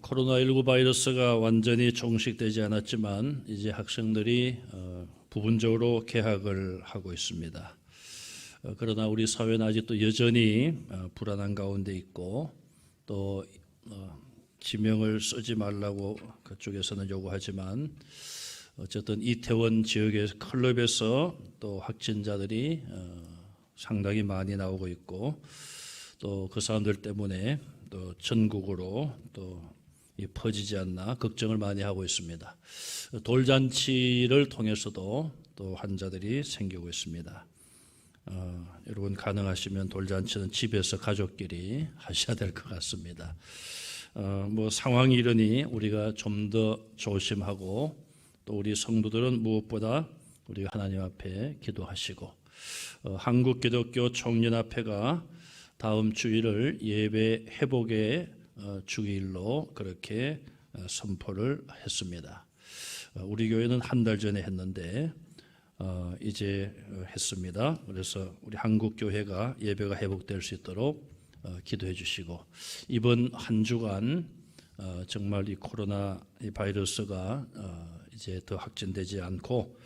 코로나19 바이러스가 완전히 종식되지 않았지만 이제 학생들이 부분적으로 개학을 하고 있습니다. 그러나 우리 사회는 아직도 여전히 불안한 가운데 있고 또 지명을 쓰지 말라고 그쪽에서는 요구하지만 어쨌든 이태원 지역의 클럽에서 또 확진자들이 상당히 많이 나오고 있고 또 그 사람들 때문에 또 전국으로 또 퍼지지 않나 걱정을 많이 하고 있습니다. 돌잔치를 통해서도 또 환자들이 생기고 있습니다. 여러분 가능하시면 돌잔치는 집에서 가족끼리 하셔야 될 것 같습니다. 상황이 이러니 우리가 좀 더 조심하고 또 우리 성도들은 무엇보다 우리가 하나님 앞에 기도하시고 한국기독교 총연합회가 다음 주일을 예배 회복의 주일로 그렇게 선포를 했습니다. 우리 교회는 한 달 전에 했는데 이제 했습니다. 그래서 우리 한국교회가 예배가 회복될 수 있도록 기도해 주시고 이번 한 주간 정말 이 코로나 바이러스가 이제 더 확진되지 않고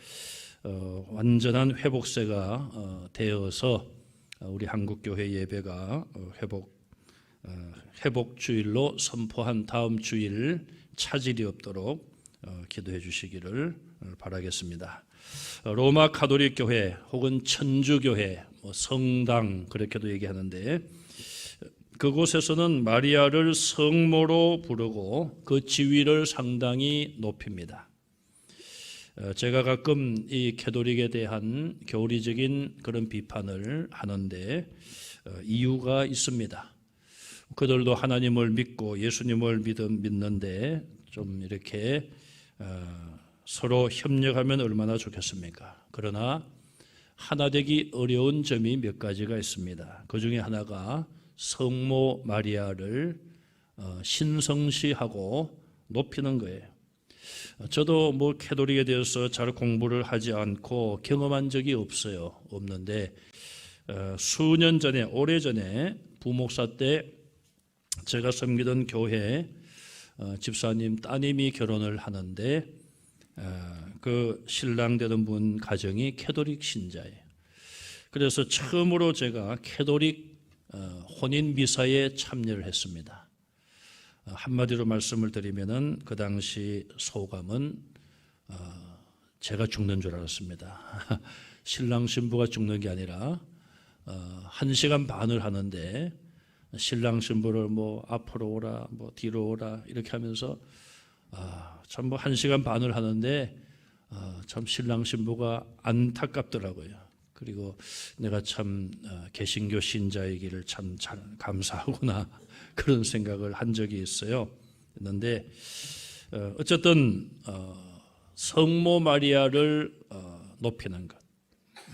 완전한 회복세가 되어서 우리 한국교회 예배가 회복 주일로 선포한 다음 주일 차질이 없도록 기도해 주시기를 바라겠습니다. 로마 가톨릭 교회 혹은 천주교회 성당 그렇게도 얘기하는데 그곳에서는 마리아를 성모로 부르고 그 지위를 상당히 높입니다. 제가 가끔 이 가톨릭에 대한 교리적인 그런 비판을 하는데 이유가 있습니다. 그들도 하나님을 믿고 예수님을 믿는데 좀 이렇게 서로 협력하면 얼마나 좋겠습니까? 그러나 하나 되기 어려운 점이 몇 가지가 있습니다. 그 중에 하나가 성모 마리아를 신성시하고 높이는 거예요. 저도 가톨릭에 대해서 잘 공부를 하지 않고 경험한 적이 없는데 수년 전에 오래전에 부목사 때 제가 섬기던 교회 집사님 따님이 결혼을 하는데 그 신랑 되던 분 가정이 가톨릭 신자예요. 그래서 처음으로 제가 가톨릭 혼인 미사에 참여를 했습니다. 한마디로 말씀을 드리면은 그 당시 소감은 제가 죽는 줄 알았습니다. 신랑 신부가 죽는 게 아니라 1시간 반을 하는데 신랑 신부를 앞으로 오라 뒤로 오라 이렇게 하면서 참 1시간 반을 하는데 참 신랑 신부가 안타깝더라고요. 그리고 내가 참 개신교 신자이기를 참 잘 감사하구나 그런 생각을 한 적이 있어요. 그런데 어쨌든 성모 마리아를 높이는 것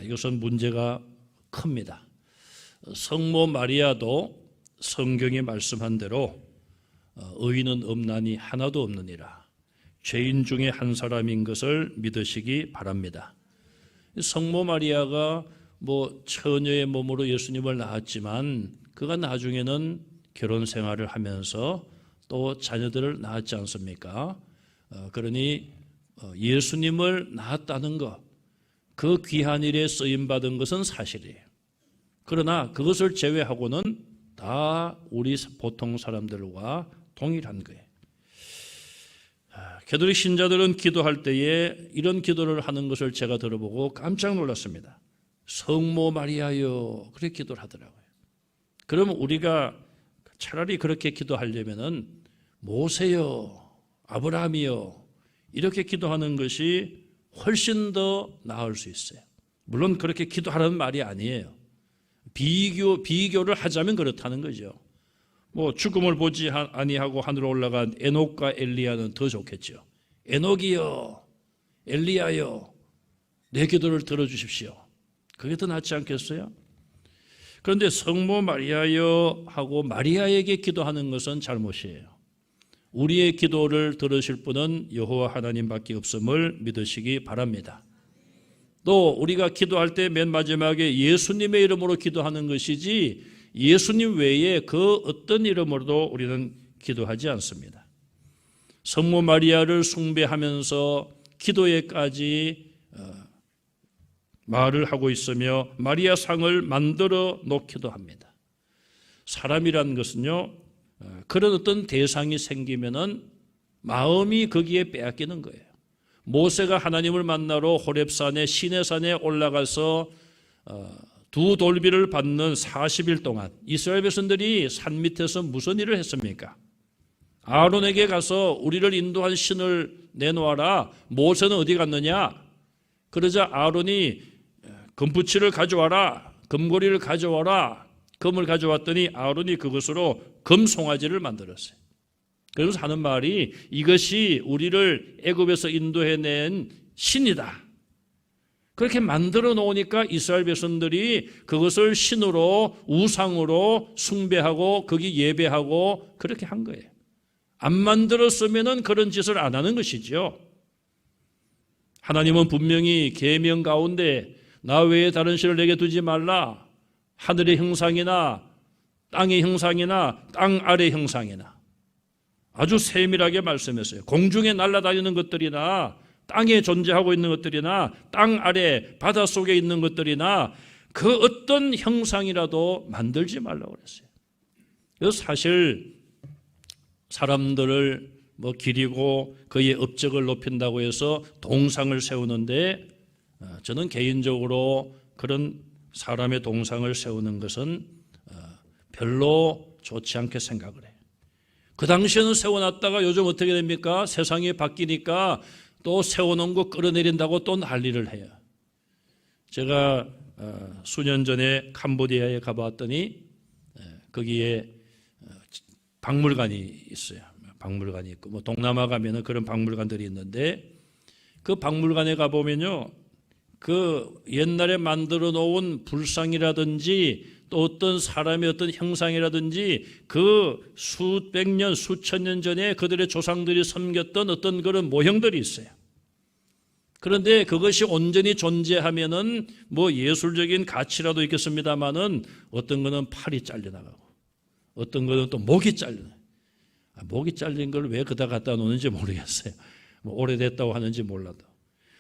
이것은 문제가 큽니다. 성모 마리아도 성경이 말씀한 대로 의인은 없나니 하나도 없느니라 죄인 중에 한 사람인 것을 믿으시기 바랍니다. 성모 마리아가 처녀의 몸으로 예수님을 낳았지만 그가 나중에는 결혼 생활을 하면서 또 자녀들을 낳았지 않습니까? 그러니 예수님을 낳았다는 것, 그 귀한 일에 쓰임받은 것은 사실이에요. 그러나 그것을 제외하고는 다 우리 보통 사람들과 동일한 거예요. 가톨릭 신자들은 기도할 때에 이런 기도를 하는 것을 제가 들어보고 깜짝 놀랐습니다. 성모 마리아여 그렇게 기도를 하더라고요. 그러면 우리가 차라리 그렇게 기도하려면은 모세여 아브라함이여 이렇게 기도하는 것이 훨씬 더 나을 수 있어요. 물론 그렇게 기도하라는 말이 아니에요. 비교를 하자면 그렇다는 거죠. 죽음을 보지 아니하고 하늘로 올라간 에녹과 엘리야는 더 좋겠죠. 에녹이여 엘리야여 내 기도를 들어주십시오. 그게 더 낫지 않겠어요? 그런데 성모 마리아여 하고 마리아에게 기도하는 것은 잘못이에요. 우리의 기도를 들으실 분은 여호와 하나님밖에 없음을 믿으시기 바랍니다. 또 우리가 기도할 때 맨 마지막에 예수님의 이름으로 기도하는 것이지 예수님 외에 그 어떤 이름으로도 우리는 기도하지 않습니다. 성모 마리아를 숭배하면서 기도회까지 말을 하고 있으며 마리아 상을 만들어 놓기도 합니다. 사람이란 것은요, 그런 어떤 대상이 생기면은 마음이 거기에 빼앗기는 거예요. 모세가 하나님을 만나러 호렙산에 시내산에 올라가서 두 돌비를 받는 40일 동안 이스라엘 백성들이 산 밑에서 무슨 일을 했습니까? 아론에게 가서 우리를 인도한 신을 내놓아라. 모세는 어디 갔느냐? 그러자 아론이 금붙이를 가져와라. 금고리를 가져와라. 금을 가져왔더니 아론이 그것으로 금송아지를 만들었어요. 그래서 하는 말이 이것이 우리를 애굽에서 인도해낸 신이다. 그렇게 만들어 놓으니까 이스라엘 백성들이 그것을 신으로 우상으로 숭배하고 거기 예배하고 그렇게 한 거예요. 안 만들었으면은 그런 짓을 안 하는 것이죠. 하나님은 분명히 계명 가운데 나 외에 다른 신을 내게 두지 말라. 하늘의 형상이나 땅의 형상이나 땅 아래 형상이나 아주 세밀하게 말씀했어요. 공중에 날아다니는 것들이나 땅에 존재하고 있는 것들이나 땅 아래 바닷속에 있는 것들이나 그 어떤 형상이라도 만들지 말라고 그랬어요. 그래서 사실 사람들을 기리고 그의 업적을 높인다고 해서 동상을 세우는데 저는 개인적으로 그런 사람의 동상을 세우는 것은 별로 좋지 않게 생각을 해요. 그 당시에는 세워놨다가 요즘 어떻게 됩니까? 세상이 바뀌니까 또 세워놓은 거 끌어내린다고 또 난리를 해요. 제가 수년 전에 캄보디아에 가봤더니 거기에 박물관이 있어요. 박물관이 있고 동남아 가면은 그런 박물관들이 있는데 그 박물관에 가보면요, 그 옛날에 만들어 놓은 불상이라든지 또 어떤 사람의 어떤 형상이라든지 그 수백 년, 수천 년 전에 그들의 조상들이 섬겼던 어떤 그런 모형들이 있어요. 그런데 그것이 온전히 존재하면은 예술적인 가치라도 있겠습니다만은 어떤 거는 팔이 잘려나가고 어떤 거는 또 목이 잘려나가고 목이 잘린 걸 왜 그다 갖다 놓는지 모르겠어요. 오래됐다고 하는지 몰라도.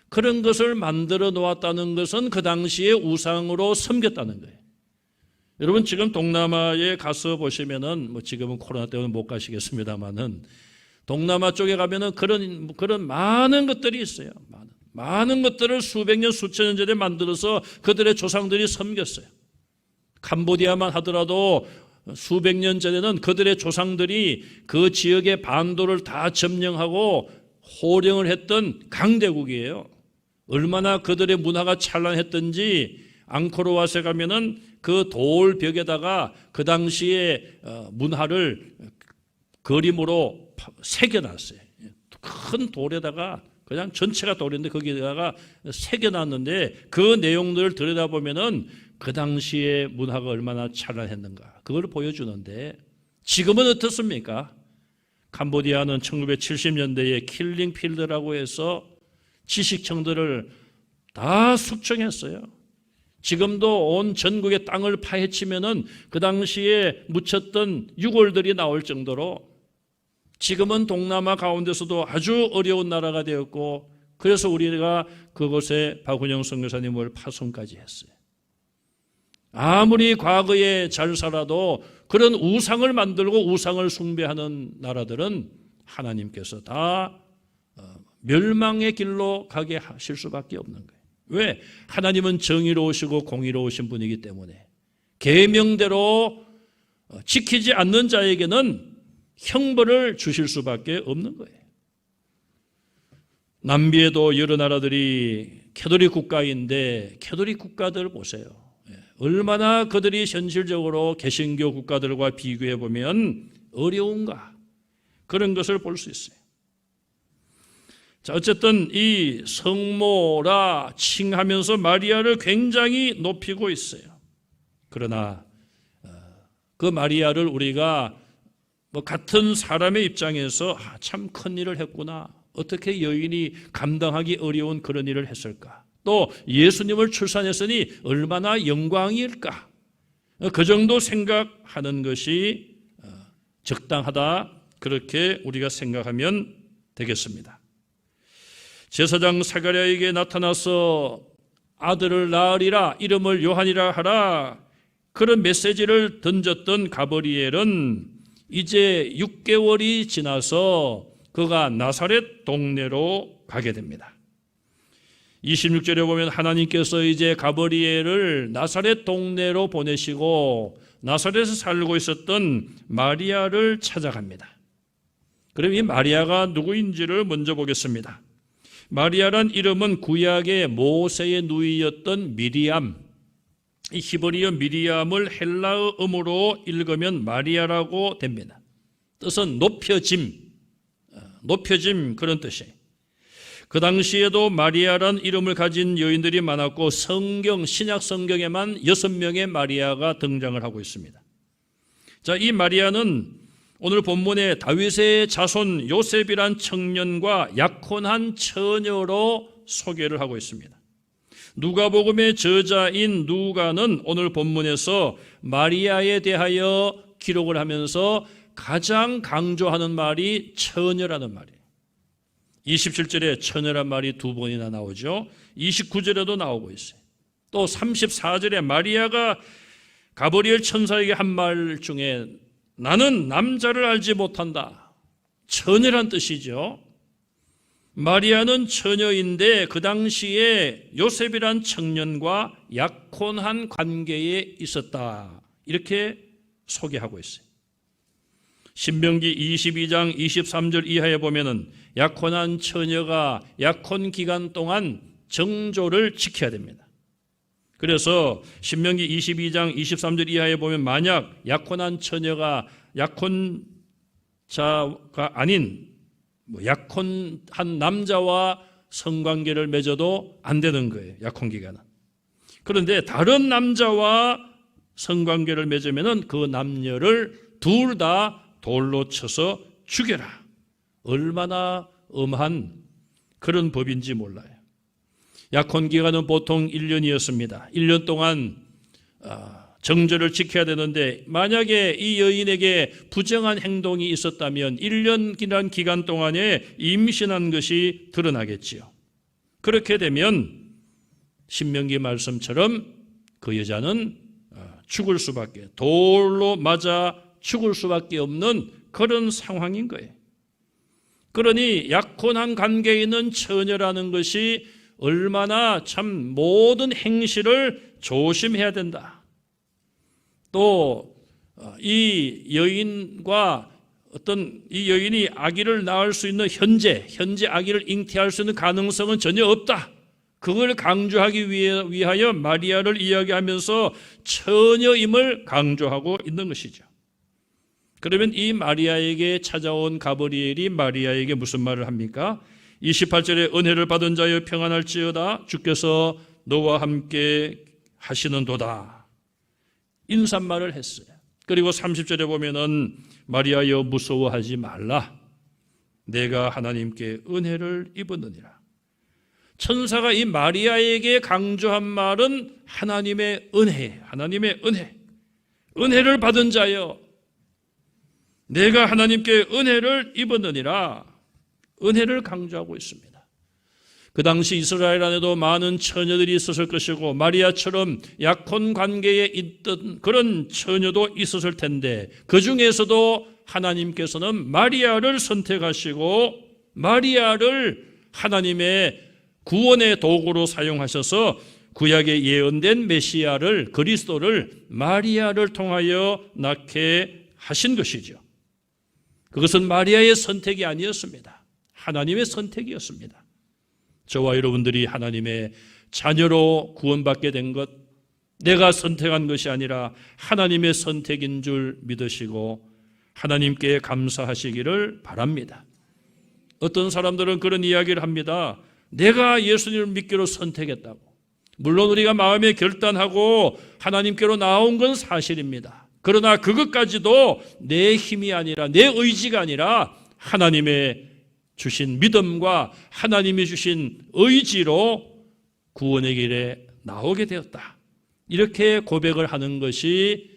그런 것을 만들어 놓았다는 것은 그 당시에 우상으로 섬겼다는 거예요. 여러분 지금 동남아에 가서 보시면은 지금은 코로나 때문에 못 가시겠습니다만은 동남아 쪽에 가면은 그런 많은 것들이 있어요. 많은 것들을 수백 년, 수천 년 전에 만들어서 그들의 조상들이 섬겼어요. 캄보디아만 하더라도 수백 년 전에는 그들의 조상들이 그 지역의 반도를 다 점령하고 호령을 했던 강대국이에요. 얼마나 그들의 문화가 찬란했던지 앙코르왓에 가면은 그 돌벽에다가 그 당시의 문화를 그림으로 새겨놨어요. 큰 돌에다가 그냥 전체가 돌인데 거기다가 새겨놨는데 그 내용들을 들여다보면은 그 당시의 문화가 얼마나 찬란했는가 그걸 보여주는데 지금은 어떻습니까? 캄보디아는 1970년대에 킬링필드라고 해서 지식층들을 다 숙청했어요. 지금도 온 전국의 땅을 파헤치면은 그 당시에 묻혔던 유골들이 나올 정도로 지금은 동남아 가운데서도 아주 어려운 나라가 되었고 그래서 우리가 그곳에 박운영 선교사님을 파송까지 했어요. 아무리 과거에 잘 살아도 그런 우상을 만들고 우상을 숭배하는 나라들은 하나님께서 다 멸망의 길로 가게 하실 수밖에 없는 거예요. 왜? 하나님은 정의로우시고 공의로우신 분이기 때문에 계명대로 지키지 않는 자에게는 형벌을 주실 수밖에 없는 거예요. 남비에도 여러 나라들이 캐톨릭 국가인데 캐톨릭 국가들 보세요. 얼마나 그들이 현실적으로 개신교 국가들과 비교해 보면 어려운가 그런 것을 볼 수 있어요. 자, 어쨌든 이 성모라 칭하면서 마리아를 굉장히 높이고 있어요. 그러나 그 마리아를 우리가 같은 사람의 입장에서 참 큰 일을 했구나. 어떻게 여인이 감당하기 어려운 그런 일을 했을까? 또 예수님을 출산했으니 얼마나 영광일까? 그 정도 생각하는 것이 적당하다. 그렇게 우리가 생각하면 되겠습니다. 제사장 사가랴에게 나타나서 아들을 낳으리라, 이름을 요한이라 하라, 그런 메시지를 던졌던 가브리엘은 이제 6개월이 지나서 그가 나사렛 동네로 가게 됩니다. 26절에 보면 하나님께서 이제 가브리엘을 나사렛 동네로 보내시고 나사렛에서 살고 있었던 마리아를 찾아갑니다. 그럼 이 마리아가 누구인지를 먼저 보겠습니다. 마리아란 이름은 구약의 모세의 누이였던 미리암, 이 히브리어 미리암을 헬라어음으로 읽으면 마리아라고 됩니다. 뜻은 높여짐 그런 뜻이에요. 그 당시에도 마리아란 이름을 가진 여인들이 많았고 신약 성경에만 6명의 마리아가 등장을 하고 있습니다. 자, 이 마리아는 오늘 본문에 다윗의 자손 요셉이란 청년과 약혼한 처녀로 소개를 하고 있습니다. 누가복음의 저자인 누가는 오늘 본문에서 마리아에 대하여 기록을 하면서 가장 강조하는 말이 처녀라는 말이에요. 27절에 처녀란 말이 2번이나 나오죠. 29절에도 나오고 있어요. 또 34절에 마리아가 가브리엘 천사에게 한 말 중에 나는 남자를 알지 못한다. 처녀란 뜻이죠. 마리아는 처녀인데 그 당시에 요셉이란 청년과 약혼한 관계에 있었다. 이렇게 소개하고 있어요. 신명기 22장 23절 이하에 보면은 약혼한 처녀가 약혼 기간 동안 정조를 지켜야 됩니다. 그래서 신명기 22장 23절 이하에 보면 만약 약혼한 처녀가 약혼자가 아닌 약혼한 남자와 성관계를 맺어도 안 되는 거예요. 약혼 기간은. 그런데 다른 남자와 성관계를 맺으면은 그 남녀를 둘 다 돌로 쳐서 죽여라. 얼마나 엄한 그런 법인지 몰라요. 약혼 기간은 보통 1년이었습니다. 1년 동안 정절을 지켜야 되는데 만약에 이 여인에게 부정한 행동이 있었다면 1년이라는 기간 동안에 임신한 것이 드러나겠지요. 그렇게 되면 신명기 말씀처럼 그 여자는 죽을 수밖에, 돌로 맞아 죽을 수밖에 없는 그런 상황인 거예요. 그러니 약혼한 관계에 있는 처녀라는 것이 얼마나 참 모든 행실을 조심해야 된다. 또 이 여인과 이 여인이 아기를 낳을 수 있는 현재 아기를 잉태할 수 있는 가능성은 전혀 없다. 그걸 강조하기 위하여 마리아를 이야기하면서 처녀임을 강조하고 있는 것이죠. 그러면 이 마리아에게 찾아온 가브리엘이 마리아에게 무슨 말을 합니까? 28절에 은혜를 받은 자여 평안할지어다 주께서 너와 함께 하시는도다. 인사말을 했어요. 그리고 30절에 보면은 마리아여 무서워하지 말라. 내가 하나님께 은혜를 입었느니라. 천사가 이 마리아에게 강조한 말은 하나님의 은혜, 하나님의 은혜. 은혜를 받은 자여 내가 하나님께 은혜를 입었느니라. 은혜를 강조하고 있습니다. 그 당시 이스라엘 안에도 많은 처녀들이 있었을 것이고 마리아처럼 약혼 관계에 있던 그런 처녀도 있었을 텐데 그 중에서도 하나님께서는 마리아를 선택하시고 마리아를 하나님의 구원의 도구로 사용하셔서 구약에 예언된 메시아를, 그리스도를 마리아를 통하여 낳게 하신 것이죠. 그것은 마리아의 선택이 아니었습니다. 하나님의 선택이었습니다. 저와 여러분들이 하나님의 자녀로 구원받게 된 것, 내가 선택한 것이 아니라 하나님의 선택인 줄 믿으시고 하나님께 감사하시기를 바랍니다. 어떤 사람들은 그런 이야기를 합니다. 내가 예수님을 믿기로 선택했다고. 물론 우리가 마음에 결단하고 하나님께로 나온 건 사실입니다. 그러나 그것까지도 내 힘이 아니라 내 의지가 아니라 하나님의 주신 믿음과 하나님이 주신 의지로 구원의 길에 나오게 되었다. 이렇게 고백을 하는 것이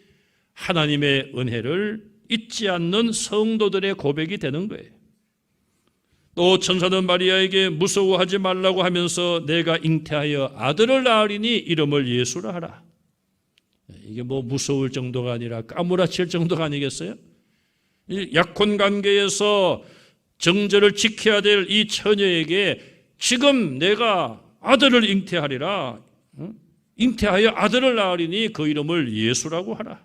하나님의 은혜를 잊지 않는 성도들의 고백이 되는 거예요. 또 천사는 마리아에게 무서워하지 말라고 하면서 내가 잉태하여 아들을 낳으리니 이름을 예수라 하라. 이게 뭐 무서울 정도가 아니라 까무라칠 정도가 아니겠어요? 이 약혼 관계에서 정절을 지켜야 될 이 처녀에게 지금 내가 아들을 잉태하리라. 잉태하여 아들을 낳으리니 그 이름을 예수라고 하라.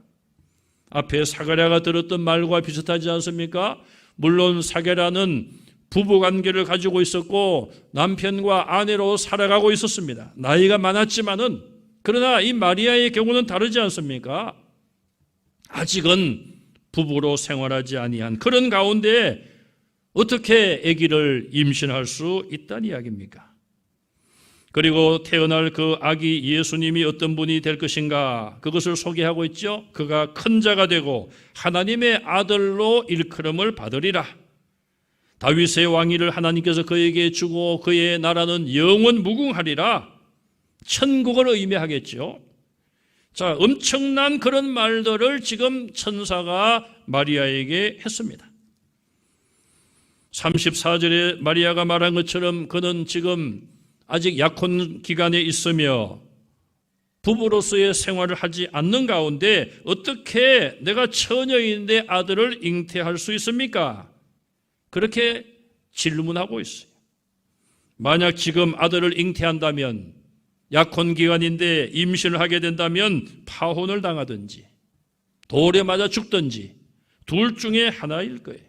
앞에 사가랴가 들었던 말과 비슷하지 않습니까? 물론 사가랴는 부부관계를 가지고 있었고 남편과 아내로 살아가고 있었습니다. 나이가 많았지만은 그러나 이 마리아의 경우는 다르지 않습니까? 아직은 부부로 생활하지 아니한 그런 가운데 어떻게 아기를 임신할 수 있다는 이야기입니까? 그리고 태어날 그 아기 예수님이 어떤 분이 될 것인가 그것을 소개하고 있죠. 그가 큰 자가 되고 하나님의 아들로 일컬음을 받으리라. 다윗의 왕위를 하나님께서 그에게 주고 그의 나라는 영원 무궁하리라. 천국을 의미하겠죠. 자, 엄청난 그런 말들을 지금 천사가 마리아에게 했습니다. 34절에 마리아가 말한 것처럼 그는 지금 아직 약혼 기간에 있으며 부부로서의 생활을 하지 않는 가운데 어떻게 내가 처녀인데 아들을 잉태할 수 있습니까? 그렇게 질문하고 있어요. 만약 지금 아들을 잉태한다면 약혼 기간인데 임신을 하게 된다면 파혼을 당하든지 돌에 맞아 죽든지 둘 중에 하나일 거예요.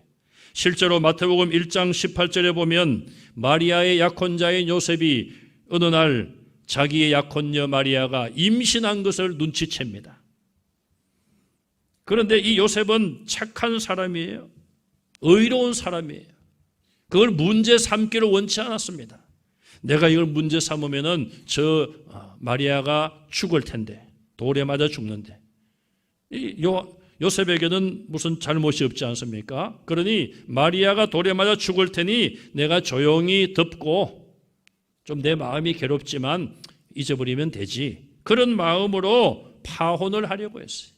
실제로 마태복음 1장 18절에 보면 마리아의 약혼자인 요셉이 어느 날 자기의 약혼녀 마리아가 임신한 것을 눈치챕니다. 그런데 이 요셉은 착한 사람이에요. 의로운 사람이에요. 그걸 문제 삼기를 원치 않았습니다. 내가 이걸 문제 삼으면은 저 마리아가 죽을 텐데, 돌에 맞아 죽는데. 요셉에게는 무슨 잘못이 없지 않습니까? 그러니 마리아가 돌에 맞아 죽을 테니 내가 조용히 덮고 좀 내 마음이 괴롭지만 잊어버리면 되지. 그런 마음으로 파혼을 하려고 했어요.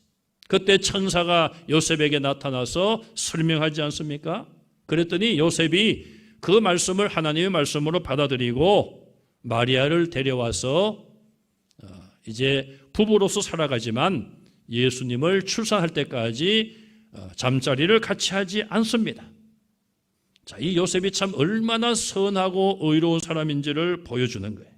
그때 천사가 요셉에게 나타나서 설명하지 않습니까? 그랬더니 요셉이 그 말씀을 하나님의 말씀으로 받아들이고 마리아를 데려와서 이제 부부로서 살아가지만 예수님을 출산할 때까지 잠자리를 같이 하지 않습니다. 자, 이 요셉이 참 얼마나 선하고 의로운 사람인지를 보여주는 거예요.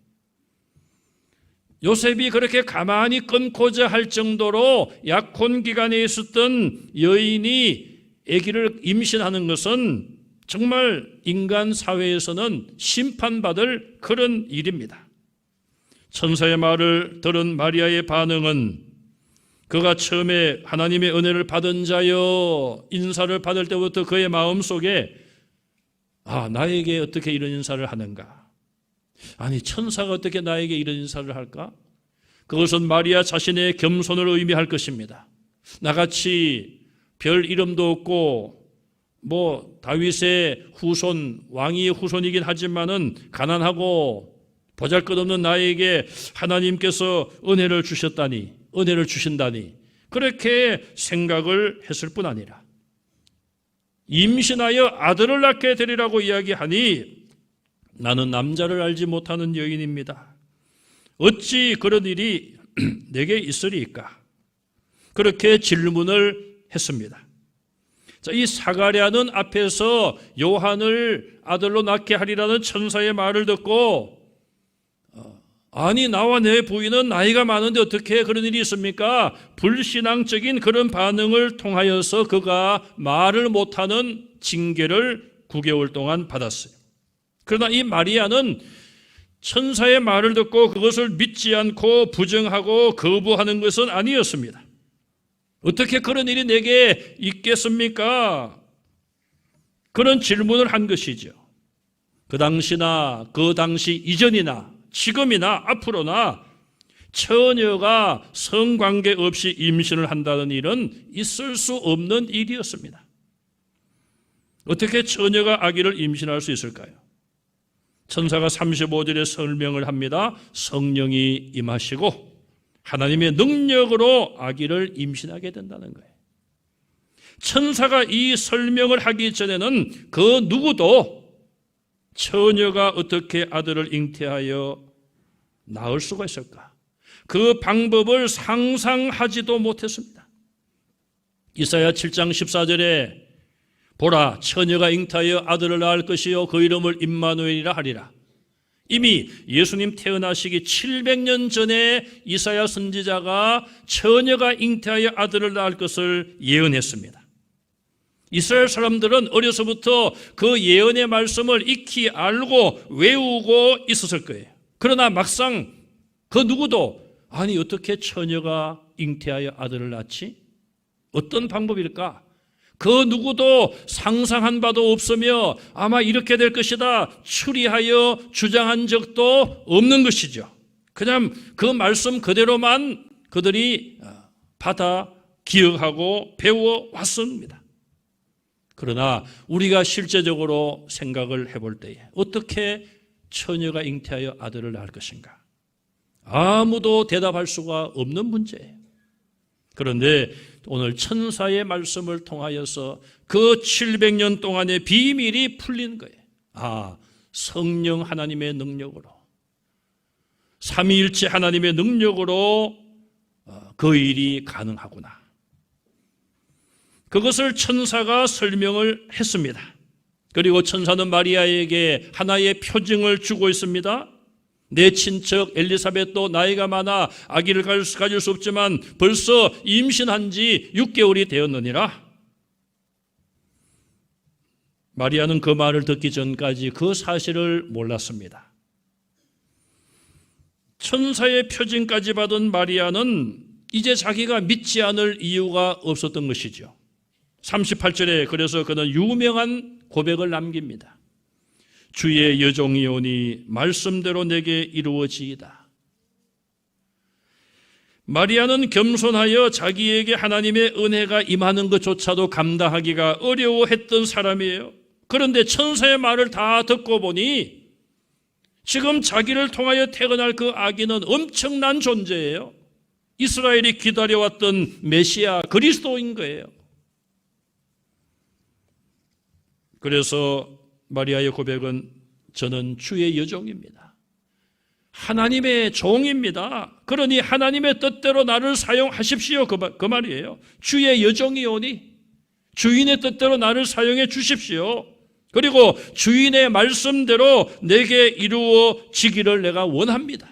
요셉이 그렇게 가만히 끊고자 할 정도로 약혼 기간에 있었던 여인이 아기를 임신하는 것은 정말 인간 사회에서는 심판받을 그런 일입니다. 천사의 말을 들은 마리아의 반응은 그가 처음에 하나님의 은혜를 받은 자여 인사를 받을 때부터 그의 마음속에 나에게 어떻게 이런 인사를 하는가? 아니 천사가 어떻게 나에게 이런 인사를 할까? 그것은 마리아 자신의 겸손을 의미할 것입니다. 나같이 별 이름도 없고 다윗의 후손, 왕위의 후손이긴 하지만은 가난하고 보잘것없는 나에게 하나님께서 은혜를 주신다니 그렇게 생각을 했을 뿐 아니라 임신하여 아들을 낳게 되리라고 이야기하니 나는 남자를 알지 못하는 여인입니다. 어찌 그런 일이 내게 있으리까? 그렇게 질문을 했습니다. 자, 이 사가랴는 앞에서 요한을 아들로 낳게 하리라는 천사의 말을 듣고 아니 나와 내 부인은 나이가 많은데 어떻게 그런 일이 있습니까? 불신앙적인 그런 반응을 통하여서 그가 말을 못하는 징계를 9개월 동안 받았어요. 그러나 이 마리아는 천사의 말을 듣고 그것을 믿지 않고 부정하고 거부하는 것은 아니었습니다. 어떻게 그런 일이 내게 있겠습니까? 그런 질문을 한 것이죠. 그 당시나 그 당시 이전이나 지금이나 앞으로나 처녀가 성관계 없이 임신을 한다는 일은 있을 수 없는 일이었습니다. 어떻게 처녀가 아기를 임신할 수 있을까요? 천사가 35절에 설명을 합니다. 성령이 임하시고 하나님의 능력으로 아기를 임신하게 된다는 거예요. 천사가 이 설명을 하기 전에는 그 누구도 처녀가 어떻게 아들을 잉태하여 낳을 수가 있을까? 그 방법을 상상하지도 못했습니다. 이사야 7장 14절에 보라, 처녀가 잉태하여 아들을 낳을 것이요 그 이름을 임마누엘이라 하리라. 이미 예수님 태어나시기 700년 전에 이사야 선지자가 처녀가 잉태하여 아들을 낳을 것을 예언했습니다. 이스라엘 사람들은 어려서부터 그 예언의 말씀을 익히 알고 외우고 있었을 거예요. 그러나 막상 그 누구도 아니 어떻게 처녀가 잉태하여 아들을 낳지? 어떤 방법일까? 그 누구도 상상한 바도 없으며 아마 이렇게 될 것이다 추리하여 주장한 적도 없는 것이죠. 그냥 그 말씀 그대로만 그들이 받아 기억하고 배워왔습니다. 그러나 우리가 실제적으로 생각을 해볼 때에 어떻게 처녀가 잉태하여 아들을 낳을 것인가? 아무도 대답할 수가 없는 문제예요. 그런데 오늘 천사의 말씀을 통하여서 그 700년 동안의 비밀이 풀린 거예요. 성령 하나님의 능력으로, 삼위일체 하나님의 능력으로 그 일이 가능하구나. 그것을 천사가 설명을 했습니다. 그리고 천사는 마리아에게 하나의 표징을 주고 있습니다. 내 친척 엘리사벳도 나이가 많아 아기를 가질 수 없지만 벌써 임신한 지 6개월이 되었느니라. 마리아는 그 말을 듣기 전까지 그 사실을 몰랐습니다. 천사의 표징까지 받은 마리아는 이제 자기가 믿지 않을 이유가 없었던 것이죠. 38절에 그래서 그는 유명한 고백을 남깁니다. 주의 여종이오니 말씀대로 내게 이루어지이다. 마리아는 겸손하여 자기에게 하나님의 은혜가 임하는 것조차도 감당하기가 어려워했던 사람이에요. 그런데 천사의 말을 다 듣고 보니 지금 자기를 통하여 태어날 그 아기는 엄청난 존재예요. 이스라엘이 기다려왔던 메시아 그리스도인 거예요. 그래서 마리아의 고백은 저는 주의 여종입니다. 하나님의 종입니다. 그러니 하나님의 뜻대로 나를 사용하십시오. 그 말이에요. 주의 여종이오니 주인의 뜻대로 나를 사용해 주십시오. 그리고 주인의 말씀대로 내게 이루어지기를 내가 원합니다.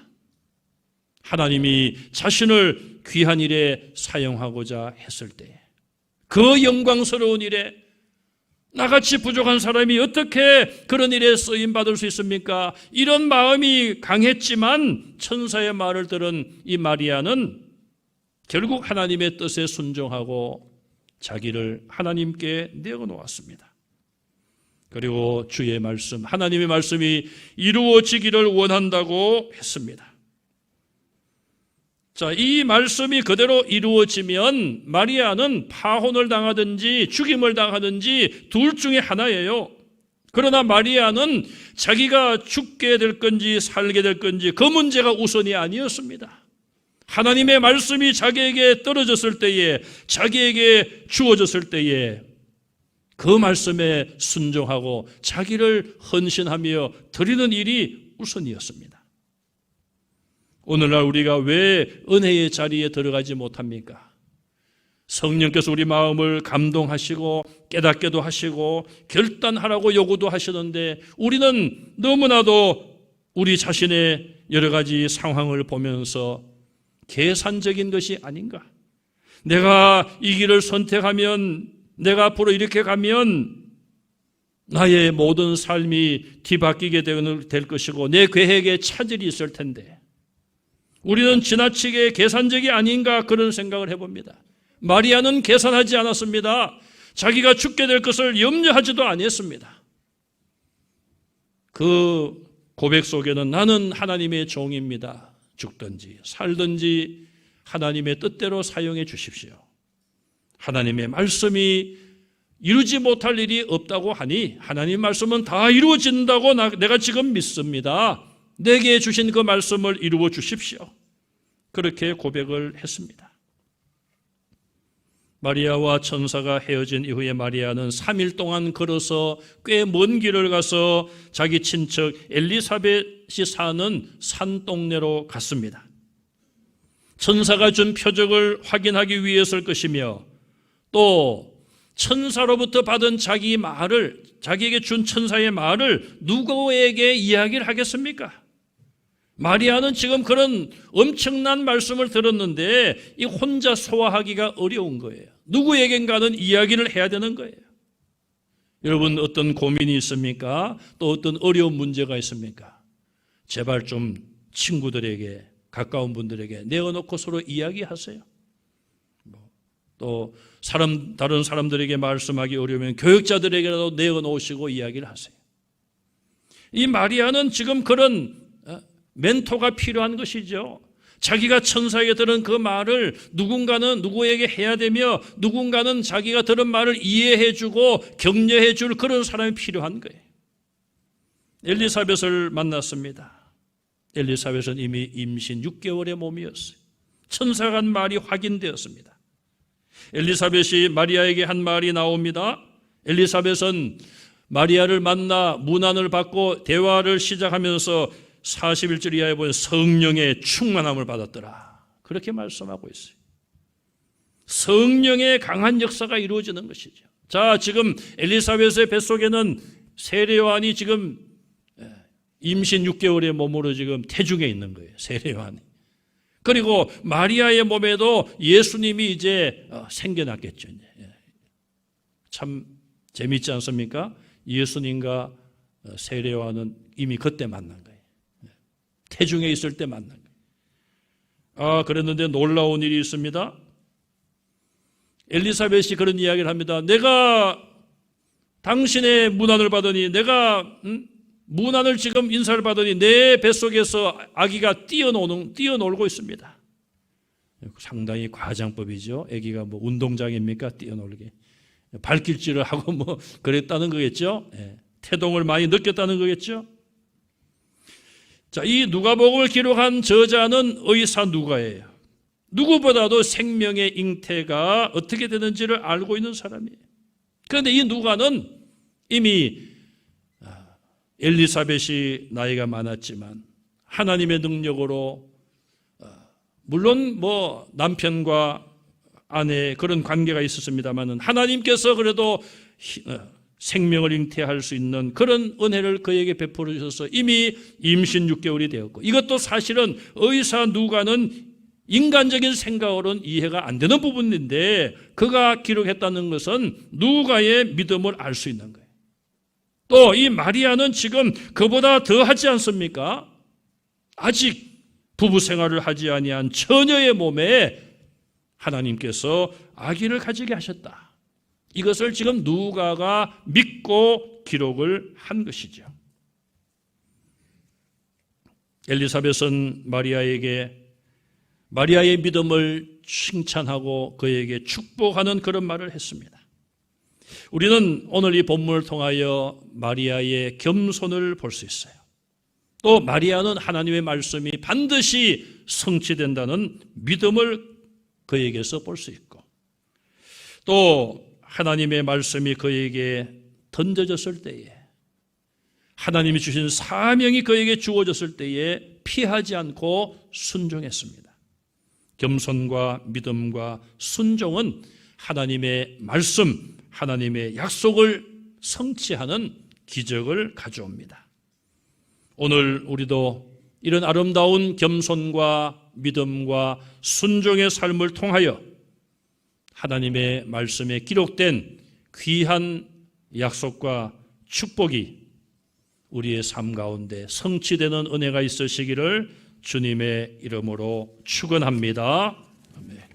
하나님이 자신을 귀한 일에 사용하고자 했을 때 그 영광스러운 일에 나같이 부족한 사람이 어떻게 그런 일에 쓰임받을 수 있습니까? 이런 마음이 강했지만 천사의 말을 들은 이 마리아는 결국 하나님의 뜻에 순종하고 자기를 하나님께 내어놓았습니다. 그리고 주의 말씀, 하나님의 말씀이 이루어지기를 원한다고 했습니다. 자, 이 말씀이 그대로 이루어지면 마리아는 파혼을 당하든지 죽임을 당하든지 둘 중에 하나예요. 그러나 마리아는 자기가 죽게 될 건지 살게 될 건지 그 문제가 우선이 아니었습니다. 하나님의 말씀이 자기에게 떨어졌을 때에, 자기에게 주어졌을 때에 그 말씀에 순종하고 자기를 헌신하며 드리는 일이 우선이었습니다. 오늘날 우리가 왜 은혜의 자리에 들어가지 못합니까? 성령께서 우리 마음을 감동하시고 깨닫게도 하시고 결단하라고 요구도 하시는데 우리는 너무나도 우리 자신의 여러 가지 상황을 보면서 계산적인 것이 아닌가? 내가 이 길을 선택하면, 내가 앞으로 이렇게 가면 나의 모든 삶이 뒤바뀌게 될 것이고 내 계획에 차질이 있을 텐데 우리는 지나치게 계산적이 아닌가 그런 생각을 해봅니다. 마리아는 계산하지 않았습니다. 자기가 죽게 될 것을 염려하지도 아니했습니다. 그 고백 속에는 나는 하나님의 종입니다. 죽든지 살든지 하나님의 뜻대로 사용해 주십시오. 하나님의 말씀이 이루지 못할 일이 없다고 하니 하나님 말씀은 다 이루어진다고 내가 지금 믿습니다. 내게 주신 그 말씀을 이루어 주십시오. 그렇게 고백을 했습니다. 마리아와 천사가 헤어진 이후에 마리아는 3일 동안 걸어서 꽤 먼 길을 가서 자기 친척 엘리사벳이 사는 산동네로 갔습니다. 천사가 준 표적을 확인하기 위해서일 것이며 또 천사로부터 받은 자기에게 준 천사의 말을 누구에게 이야기를 하겠습니까? 마리아는 지금 그런 엄청난 말씀을 들었는데 이 혼자 소화하기가 어려운 거예요. 누구에겐가는 이야기를 해야 되는 거예요. 여러분 어떤 고민이 있습니까? 또 어떤 어려운 문제가 있습니까? 제발 좀 친구들에게 가까운 분들에게 내어놓고 서로 이야기하세요. 또 다른 사람들에게 말씀하기 어려우면 교육자들에게라도 내어놓으시고 이야기를 하세요. 이 마리아는 지금 그런 멘토가 필요한 것이죠. 자기가 천사에게 들은 그 말을 누군가는 누구에게 해야 되며 누군가는 자기가 들은 말을 이해해주고 격려해줄 그런 사람이 필요한 거예요. 엘리사벳을 만났습니다. 엘리사벳은 이미 임신 6개월의 몸이었어요. 천사가 한 말이 확인되었습니다. 엘리사벳이 마리아에게 한 말이 나옵니다. 엘리사벳은 마리아를 만나 문안을 받고 대화를 시작하면서 41절 이하에 보면 성령의 충만함을 받았더라. 그렇게 말씀하고 있어요. 성령의 강한 역사가 이루어지는 것이죠. 자, 지금 엘리사벳의 뱃속에는 세례 요한이 지금 임신 6개월의 몸으로 지금 태중에 있는 거예요. 세례 요한이. 그리고 마리아의 몸에도 예수님이 이제 생겨났겠죠. 참 재미있지 않습니까? 예수님과 세례 요한은 이미 그때 만난 거예요. 태중에 있을 때 만난 거예요. 그랬는데 놀라운 일이 있습니다. 엘리사벳이 그런 이야기를 합니다. 내가 당신의 문안을 받으니 내가 문안을 지금 인사를 받으니 내 뱃속에서 아기가 뛰어놀고 있습니다. 상당히 과장법이죠. 아기가 뭐 운동장입니까? 뛰어놀게. 발길질을 하고 뭐 그랬다는 거겠죠. 태동을 많이 느꼈다는 거겠죠. 자, 이 누가복음을 기록한 저자는 의사 누가예요. 누구보다도 생명의 잉태가 어떻게 되는지를 알고 있는 사람이에요. 그런데 이 누가는 이미 엘리사벳이 나이가 많았지만 하나님의 능력으로 물론 뭐 남편과 아내 그런 관계가 있었습니다만 하나님께서 그래도 생명을 잉태할 수 있는 그런 은혜를 그에게 베풀어 주셔서 이미 임신 6개월이 되었고 이것도 사실은 의사 누가는 인간적인 생각으로는 이해가 안 되는 부분인데 그가 기록했다는 것은 누가의 믿음을 알 수 있는 거예요. 또 이 마리아는 지금 그보다 더 하지 않습니까? 아직 부부 생활을 하지 아니한 처녀의 몸에 하나님께서 아기를 가지게 하셨다. 이것을 지금 누가가 믿고 기록을 한 것이죠. 엘리사벳은 마리아의 믿음을 칭찬하고 그에게 축복하는 그런 말을 했습니다. 우리는 오늘 이 본문을 통하여 마리아의 겸손을 볼 수 있어요. 또 마리아는 하나님의 말씀이 반드시 성취된다는 믿음을 그에게서 볼 수 있고 또 하나님의 말씀이 그에게 던져졌을 때에 하나님이 주신 사명이 그에게 주어졌을 때에 피하지 않고 순종했습니다. 겸손과 믿음과 순종은 하나님의 말씀, 하나님의 약속을 성취하는 기적을 가져옵니다. 오늘 우리도 이런 아름다운 겸손과 믿음과 순종의 삶을 통하여 하나님의 말씀에 기록된 귀한 약속과 축복이 우리의 삶 가운데 성취되는 은혜가 있으시기를 주님의 이름으로 축원합니다. 아멘.